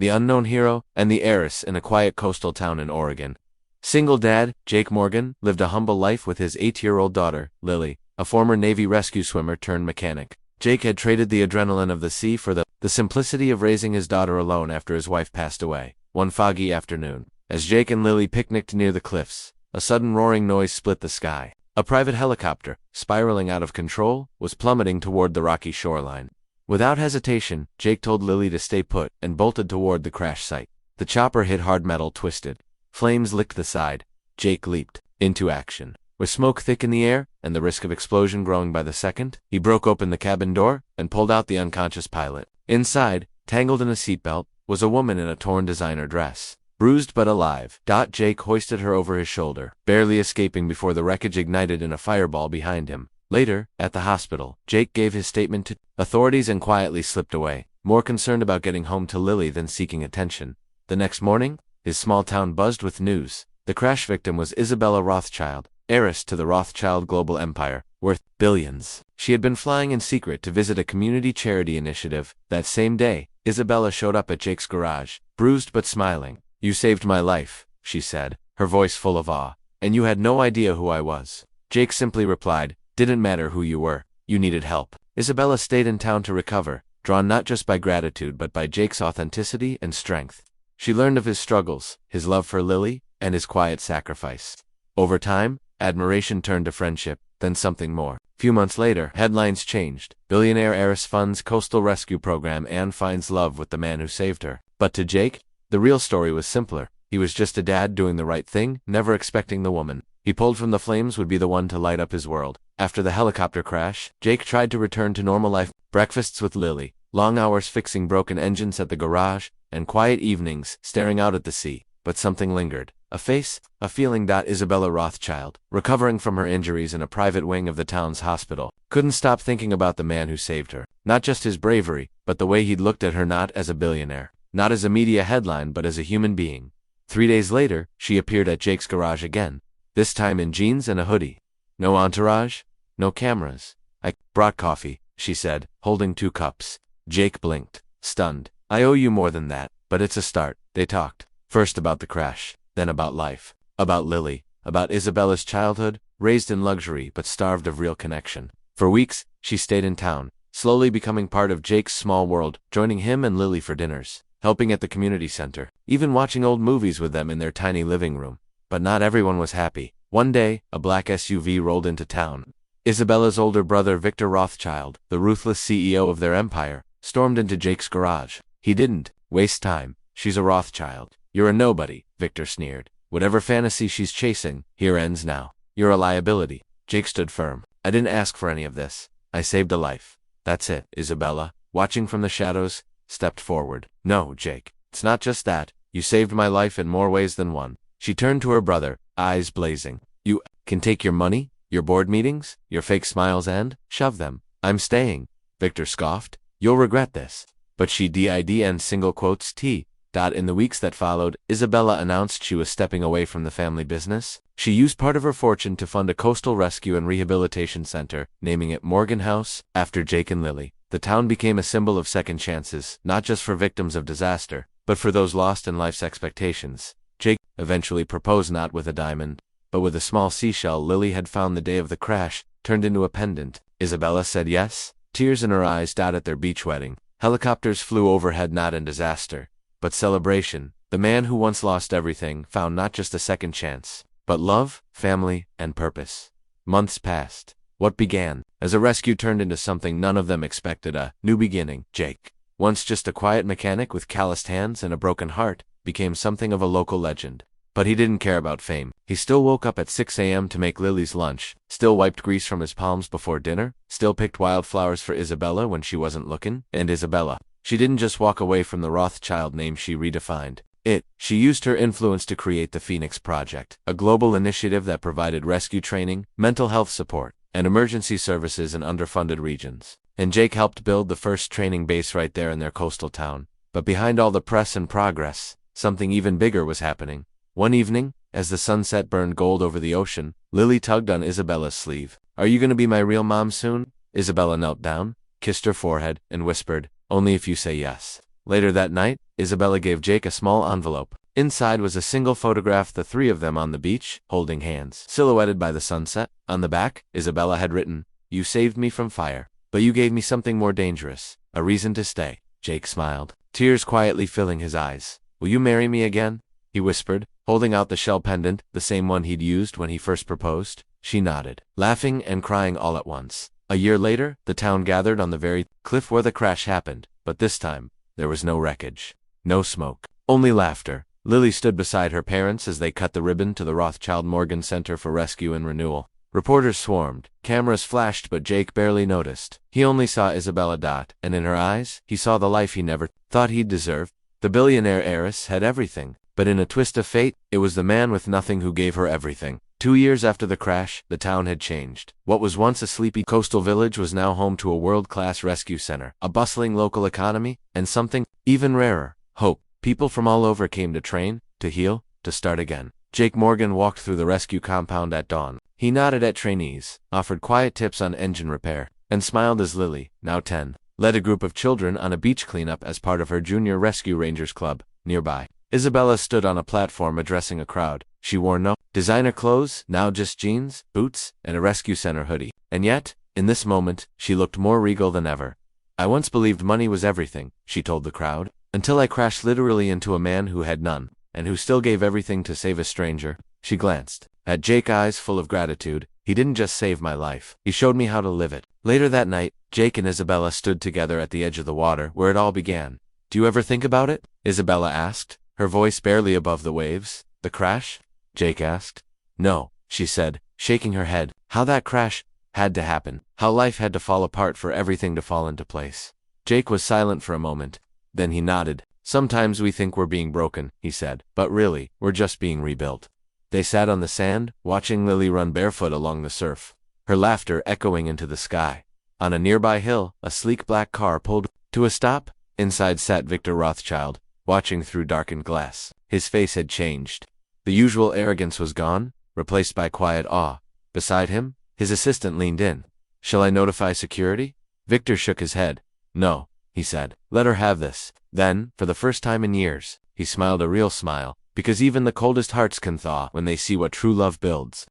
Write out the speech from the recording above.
the unknown hero, and the heiress in a quiet coastal town in Oregon. Single dad, Jake Morgan, lived a humble life with his 8-year-old daughter, Lily, a former Navy rescue swimmer turned mechanic. Jake had traded the adrenaline of the sea for the simplicity of raising his daughter alone after his wife passed away. One foggy afternoon, as Jake and Lily picnicked near the cliffs, a sudden roaring noise split the sky. A private helicopter, spiraling out of control, was plummeting toward the rocky shoreline. Without hesitation, Jake told Lily to stay put and bolted toward the crash site. The chopper hit hard metal, twisted. Flames licked the side. Jake leaped into action. With smoke thick in the air and the risk of explosion growing by the second, he broke open the cabin door and pulled out the unconscious pilot. Inside, tangled in a seatbelt, was a woman in a torn designer dress. Bruised but alive, Jake hoisted her over his shoulder, barely escaping before the wreckage ignited in a fireball behind him. Later, at the hospital, Jake gave his statement to authorities and quietly slipped away, more concerned about getting home to Lily than seeking attention. The next morning, his small town buzzed with news. The crash victim was Isabella Rothschild, heiress to the Rothschild global empire, worth billions. She had been flying in secret to visit a community charity initiative. That same day, Isabella showed up at Jake's garage, bruised but smiling. "You saved my life," she said, her voice full of awe, "and you had no idea who I was." Jake simply replied, "Didn't matter who you were, you needed help." Isabella stayed in town to recover, drawn not just by gratitude but by Jake's authenticity and strength. She learned of his struggles, his love for Lily, and his quiet sacrifice. Over time, admiration turned to friendship, then something more. Few months later, headlines changed. Billionaire heiress funds coastal rescue program and finds love with the man who saved her. But to Jake, the real story was simpler. He was just a dad doing the right thing, never expecting the woman he pulled from the flames would be the one to light up his world. After the helicopter crash, Jake tried to return to normal life, breakfasts with Lily, long hours fixing broken engines at the garage, and quiet evenings staring out at the sea. But something lingered. A face, a feeling. Isabella Rothschild, recovering from her injuries in a private wing of the town's hospital, couldn't stop thinking about the man who saved her. Not just his bravery, but the way he'd looked at her, not as a billionaire, not as a media headline, but as a human being. 3 days later, she appeared at Jake's garage again, this time in jeans and a hoodie. No entourage, no cameras. "I brought coffee," she said, holding 2 cups. Jake blinked, stunned. "I owe you more than that, but it's a start." They talked, first about the crash, then about life, about Lily, about Isabella's childhood, raised in luxury but starved of real connection. For weeks, she stayed in town, slowly becoming part of Jake's small world, joining him and Lily for dinners, helping at the community center, even watching old movies with them in their tiny living room. But not everyone was happy. One day, a black SUV rolled into town. Isabella's older brother Victor Rothschild, the ruthless CEO of their empire, stormed into Jake's garage. He didn't waste time. "She's a Rothschild. You're a nobody," Victor sneered. "Whatever fantasy she's chasing, here ends now. You're a liability." Jake stood firm. "I didn't ask for any of this. I saved a life. That's it." Isabella, watching from the shadows, stepped forward. "No, Jake. It's not just that. You saved my life in more ways than one." She turned to her brother, eyes blazing. "You can take your money, your board meetings, your fake smiles and shove them. I'm staying." Victor scoffed. "You'll regret this." But she did, and single quotes T. In the weeks that followed, Isabella announced she was stepping away from the family business. She used part of her fortune to fund a coastal rescue and rehabilitation center, naming it Morgan House, after Jake and Lily. The town became a symbol of second chances, not just for victims of disaster, but for those lost in life's expectations. Jake eventually proposed not with a diamond, but with a small seashell Lily had found the day of the crash, turned into a pendant. Isabella said yes, tears in her eyes. At their beach wedding, helicopters flew overhead, not in disaster, but celebration. The man who once lost everything found not just a second chance, but love, family, and purpose. Months passed. What began as a rescue turned into something none of them expected, a new beginning. Jake, once just a quiet mechanic with calloused hands and a broken heart, became something of a local legend. But he didn't care about fame. He still woke up at 6 a.m. to make Lily's lunch, still wiped grease from his palms before dinner, still picked wildflowers for Isabella when she wasn't looking. And Isabella, she didn't just walk away from the Rothschild name, she redefined it. She used her influence to create the Phoenix Project, a global initiative that provided rescue training, mental health support, and emergency services in underfunded regions. And Jake helped build the first training base right there in their coastal town. But behind all the press and progress, something even bigger was happening. One evening, as the sunset burned gold over the ocean, Lily tugged on Isabella's sleeve. "Are you going to be my real mom soon?" Isabella knelt down, kissed her forehead, and whispered, "Only if you say yes." Later that night, Isabella gave Jake a small envelope. Inside was a single photograph, the three of them on the beach, holding hands, silhouetted by the sunset. On the back, Isabella had written, "You saved me from fire, but you gave me something more dangerous, a reason to stay." Jake smiled, tears quietly filling his eyes. "Will you marry me again?" he whispered, holding out the shell pendant, the same one he'd used when he first proposed. She nodded, laughing and crying all at once. A year later, the town gathered on the very cliff where the crash happened, but this time, there was no wreckage, no smoke, only laughter. Lily stood beside her parents as they cut the ribbon to the Rothschild Morgan Center for Rescue and Renewal. Reporters swarmed, cameras flashed, but Jake barely noticed. He only saw Isabella Dot, and in her eyes, he saw the life he never thought he'd deserve. The billionaire heiress had everything, but in a twist of fate, it was the man with nothing who gave her everything. 2 years after the crash, the town had changed. What was once a sleepy coastal village was now home to a world-class rescue center, a bustling local economy, and something even rarer, hope. People from all over came to train, to heal, to start again. Jake Morgan walked through the rescue compound at dawn. He nodded at trainees, offered quiet tips on engine repair, and smiled as Lily, now 10, led a group of children on a beach cleanup as part of her junior rescue rangers club. Nearby, Isabella stood on a platform addressing a crowd. She wore no designer clothes, now just jeans, boots, and a rescue center hoodie. And yet, in this moment, she looked more regal than ever. "I once believed money was everything," she told the crowd, "until I crashed literally into a man who had none, and who still gave everything to save a stranger." She glanced at Jake, eyes full of gratitude. "He didn't just save my life, he showed me how to live it." Later that night, Jake and Isabella stood together at the edge of the water where it all began. "Do you ever think about it?" Isabella asked, her voice barely above the waves. "The crash?" Jake asked. "No," she said, shaking her head. "How that crash had to happen, how life had to fall apart for everything to fall into place." Jake was silent for a moment. Then he nodded. "Sometimes we think we're being broken," he said, "but really, we're just being rebuilt." They sat on the sand, watching Lily run barefoot along the surf, her laughter echoing into the sky. On a nearby hill, a sleek black car pulled to a stop. Inside sat Victor Rothschild, watching through darkened glass. His face had changed. The usual arrogance was gone, replaced by quiet awe. Beside him, his assistant leaned in. "Shall I notify security?" Victor shook his head. "No," he said. "Let her have this." Then, for the first time in years, he smiled a real smile, because even the coldest hearts can thaw when they see what true love builds.